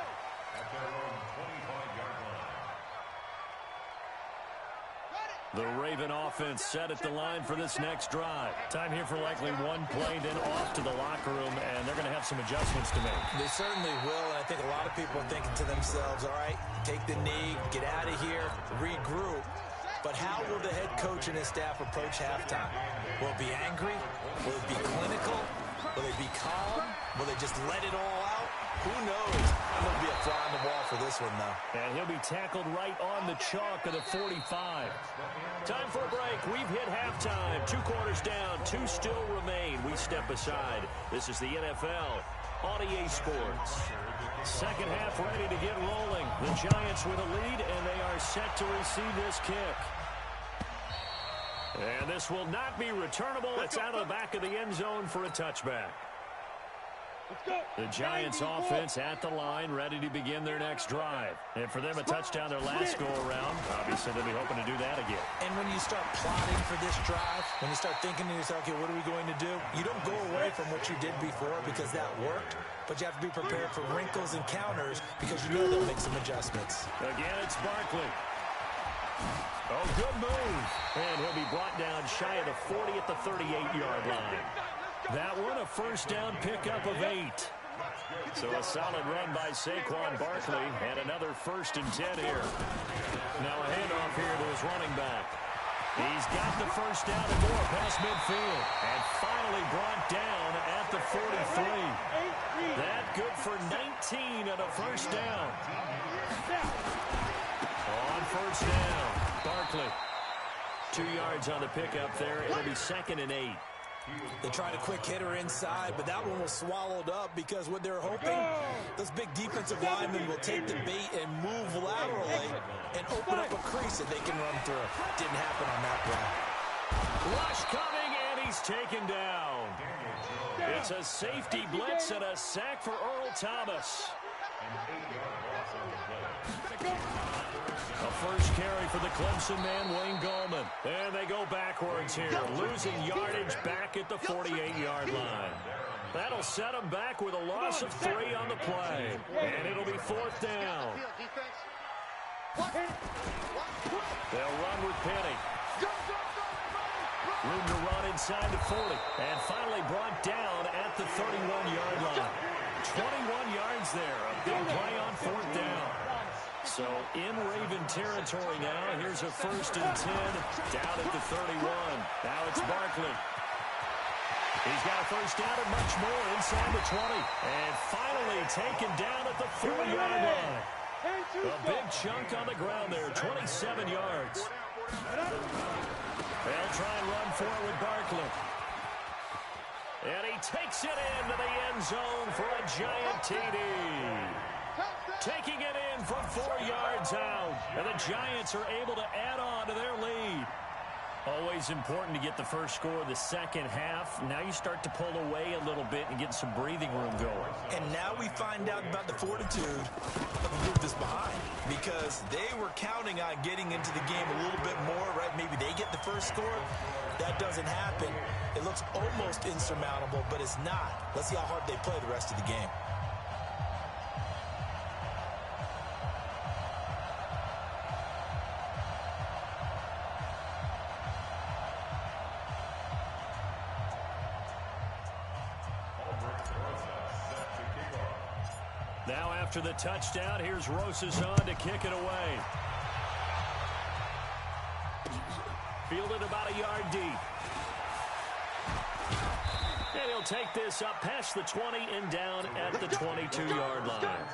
[SPEAKER 2] The Raven offense set at the line for this next drive. Time here for likely one play, then off to the locker room, and they're going to have some adjustments to make.
[SPEAKER 4] They certainly will, and I think a lot of people are thinking to themselves, all right, take the knee, get out of here, regroup. But how will the head coach and his staff approach halftime? Will it be angry? Will it be clinical? Will they be calm? Will they just let it all out? Who knows? I'm going to be a fly on the wall for this one, though.
[SPEAKER 2] And he'll be tackled right on the chalk of the 45. Time for a break. We've hit halftime. 2 quarters down. 2 still remain. We step aside. This is the NFL on EA Sports. Second half ready to get rolling. The Giants with a lead, and they are set to receive this kick. And this will not be returnable. It's out of the back of the end zone for a touchback. The Giants offense at the line, ready to begin their next drive. And for them, a touchdown their last go-around. Obviously, they'll be hoping to do that again.
[SPEAKER 4] And when you start plotting for this drive, when you start thinking to yourself, okay, what are we going to do? You don't go away from what you did before because that worked, but you have to be prepared for wrinkles and counters because you know they'll make some adjustments.
[SPEAKER 2] Again, it's Barkley. Oh, good move. And he'll be brought down shy of the 40 at the 38-yard line. That one, a first down pickup of 8. So a solid run by Saquon Barkley, and another 1st and 10 here. Now a handoff here to his running back. He's got the first down and more past midfield. And finally brought down at the 43. That good for 19 and a first down. On first down, Barkley. 2 yards on the pickup there. It'll be 2nd and 8.
[SPEAKER 4] They tried a quick hitter inside, but that one was swallowed up because what they're hoping, those big defensive linemen will take the bait and move laterally and open up a crease that they can run through. Didn't happen on that play.
[SPEAKER 2] Rush coming, and he's taken down. It's a safety blitz and a sack for Earl Thomas. A first carry for the Clemson man, Wayne Gallman. And they go backwards here, losing yardage back at the 48-yard line. That'll set them back with a loss of 3 on the play. And it'll be 4th down. They'll run with Penny. Room to run inside the 40. And finally brought down at the 31-yard line. 21 yards there. A big play on 4th down. So in Raven territory now. Here's a 1st and 10 down at the 31. Now it's Barkley. He's got a first down and much more inside the 20. And finally taken down at the 4-yard line. A big chunk on the ground there, 27 yards. They'll try and run forward Barkley. And he takes it into the end zone for a giant TD. Taking it in from 4 yards out. And the Giants are able to add on to their lead. Always important to get the first score of the second half. Now you start to pull away a little bit and get some breathing room going.
[SPEAKER 4] And now we find out about the fortitude of the group that's behind. Because they were counting on getting into the game a little bit more, right? Maybe they get the first score. That doesn't happen. It looks almost insurmountable, but it's not. Let's see how hard they play the rest of the game.
[SPEAKER 2] Now after the touchdown, here's Rosas on to kick it away. Fielded about a yard deep. And he'll take this up past the 20 and down at the 22-yard line.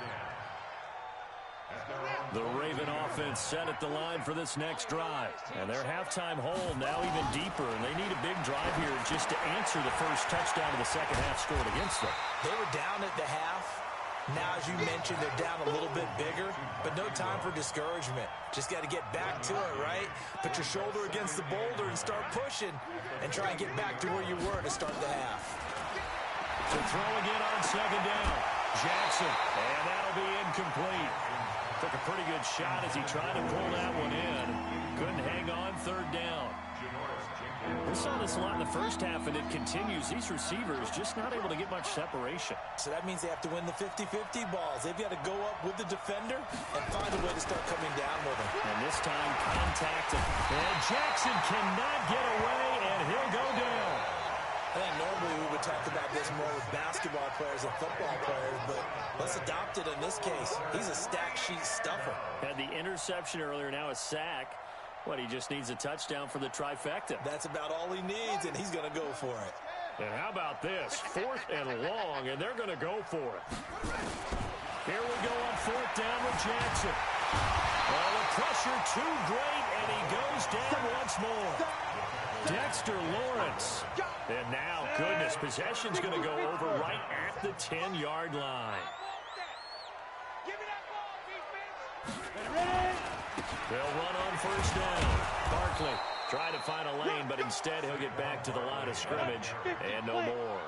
[SPEAKER 2] The Raven offense set at the line for this next drive. And their halftime hole now even deeper. And they need a big drive here just to answer the first touchdown of the second half scored against them.
[SPEAKER 4] They were down at the half. Now, as you mentioned, they're down a little bit bigger, but no time for discouragement. Just got to get back to it, right? Put your shoulder against the boulder and start pushing, and try and get back to where you were to start the half.
[SPEAKER 2] To throw again on second down. Jackson, and that'll be incomplete. Took a pretty good shot as he tried to pull that one in. Couldn't hang on third down. We saw this a lot in the first half, and it continues. These receivers just not able to get much separation.
[SPEAKER 4] So that means they have to win the 50-50 balls. They've got to go up with the defender and find a way to start coming down with him.
[SPEAKER 2] And this time, contact. And Jackson cannot get away, and he'll go down.
[SPEAKER 4] I think normally we would talk about this more with basketball players and football players, but let's adopt it in this case. He's a stack sheet stuffer.
[SPEAKER 2] Had the interception earlier, now a sack. What, he just needs a touchdown for the trifecta.
[SPEAKER 4] That's about all he needs, and he's going to go for it.
[SPEAKER 2] And how about this? 4th and long, and they're going to go for it. Here we go on 4th down with Jackson. Well, the pressure too great, and he goes down once more. Dexter Lawrence. And now, goodness, possession's going to go over right at the 10-yard line.
[SPEAKER 7] Give me that ball, defense.
[SPEAKER 2] They'll run on 1st down. Barkley trying to find a lane, but instead he'll get back to the line of scrimmage, and no more.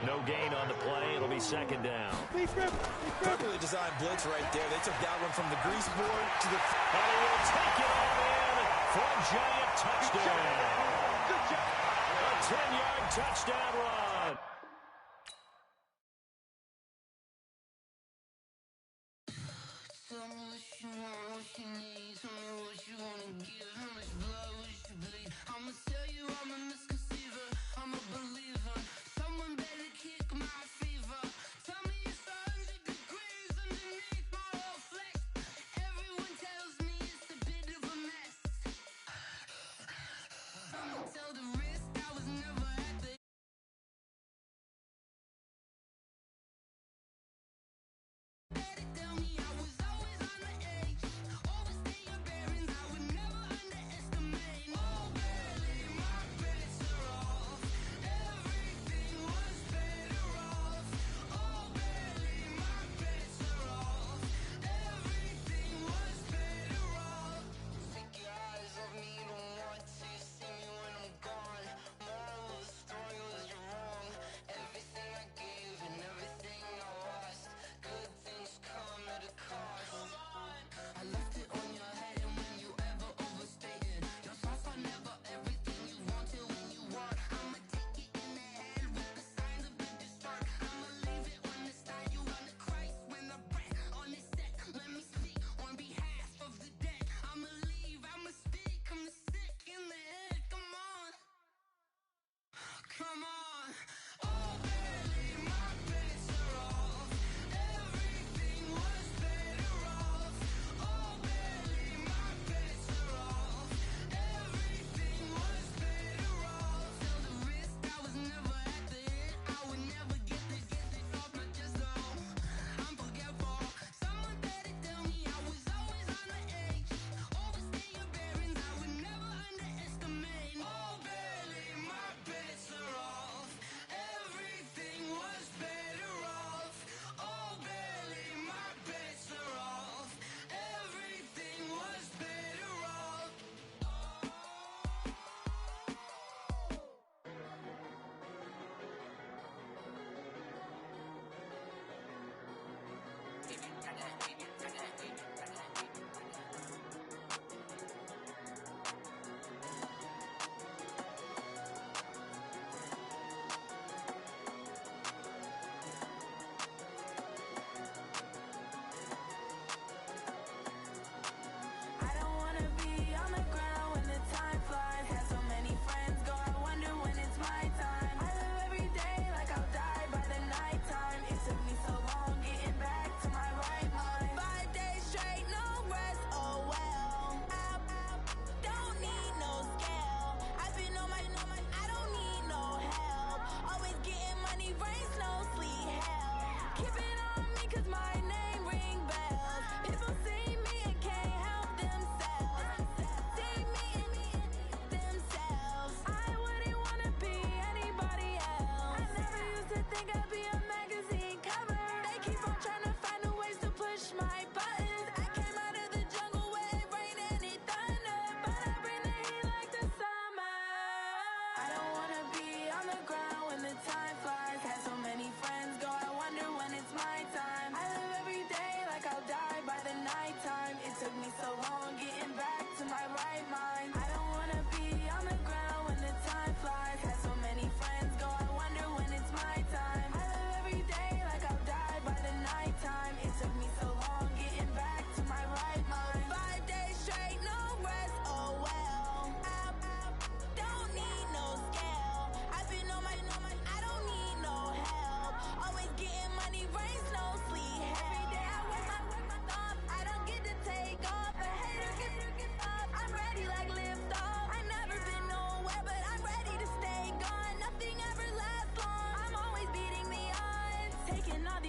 [SPEAKER 2] No gain on the play. It'll be 2nd down.
[SPEAKER 4] Perfectly designed blitz right there. They took that one from the grease board to the...
[SPEAKER 2] And he will take it all in for a giant touchdown. A 10-yard touchdown run.
[SPEAKER 8] Tell me what you want, what you need. Tell me what you wanna give. How much blood would you bleed? I'ma tell you I'm a misconceiver. I'm a believer. Someone better kick my fever. Tell me it's 100 degrees underneath my whole flesh. Everyone tells me it's a bit of a mess. I'ma tell the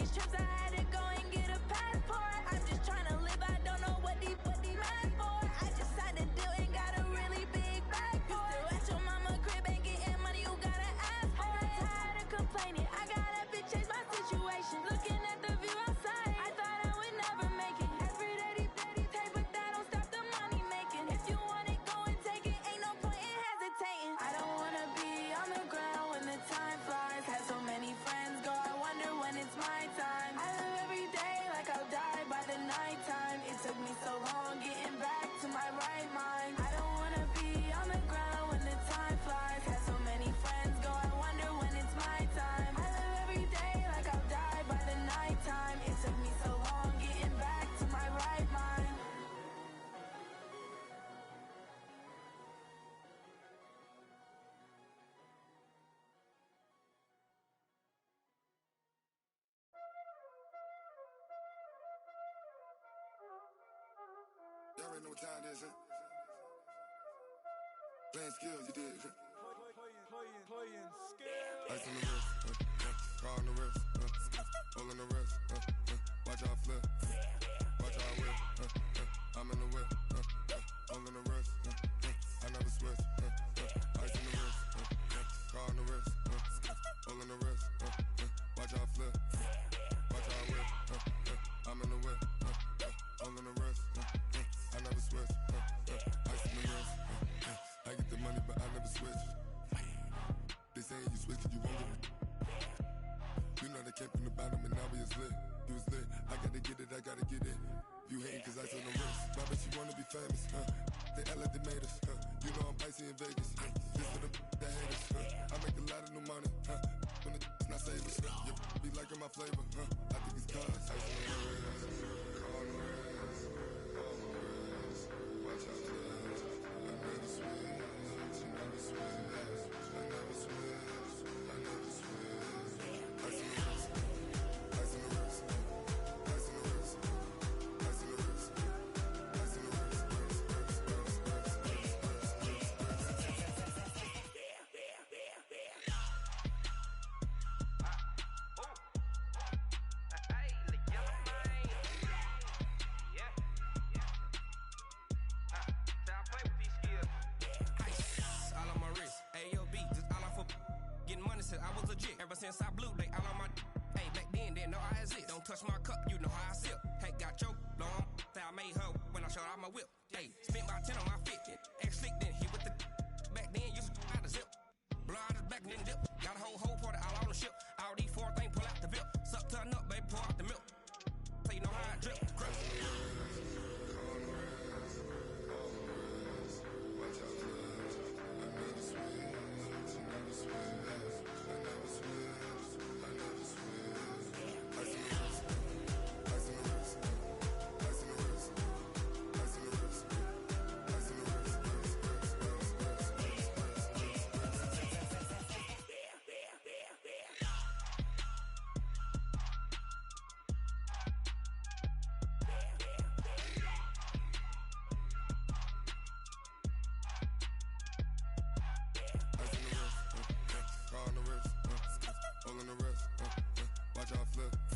[SPEAKER 9] these trips, I had to go and get a passport. I'm just trying to live, I don't know what these mad for. I just signed a deal and got a really big bag for it. Still at your mama crib, ain't getting money, you gotta ask for it. I'm tired of complaining, I got up and changed my situation. Looking at the view outside, I thought I would never make it. Every day, take, but that don't stop the money making. If you want it, go and take it, ain't no point in hesitating. I don't wanna be on the ground when the time flies. Had so many friends go, I wonder when it's my time. I live every day like I'll die by the nighttime. It took me so long getting back to my right mind. I don't wanna be on the ground when the time flies. Had so many friends go, I wonder when it's my time. I live every day like I'll die by the nighttime. It took me so long getting back to my right mind.
[SPEAKER 3] Y'all already know what time it is, huh? Playing skills, you did.
[SPEAKER 10] Playing skills.
[SPEAKER 3] Ice on the wrist, car on the wrist, hole in the wrist, watch out flip, watch out whip, I'm in the whip, hole in the wrist, I never switch, ice on the wrist, car on the wrist, hole in the wrist, watch out flip, watch out whip, I'm in the whip, hole in the wrist, I never switch, ice on the wrist, I get the money but I never switch. They saying you switch and you won't get it. You know they came from the bottom and now we is lit. You was lit, I gotta get it, I gotta get it. You hating cause I on the wrist. My bitch, you wanna be famous, They act like they made us, You know I'm icy in Vegas, This for the that hate us, I make a lot of new money, When the not save us, You be liking my flavor, I think it's cause ice on the wrist, on the wrist, on the wrist. Watch out for this, I never switch, you never switch.
[SPEAKER 11] Ever since I blew, they all on my hey, back then, didn't know I exist. Don't touch my cup, you know how I sip. Hey, got your long, say I made her when I showed out my whip. Hey, spent about 10 on my fit. Ex-slick, then hit with the back then, used to out the zip. Blow out his back, then dip. Got a whole party all on the ship. All these four things, pull out the VIP. Suck, turn up, baby, pour out the milk. So you know how I drip. Crush. Watch out flip.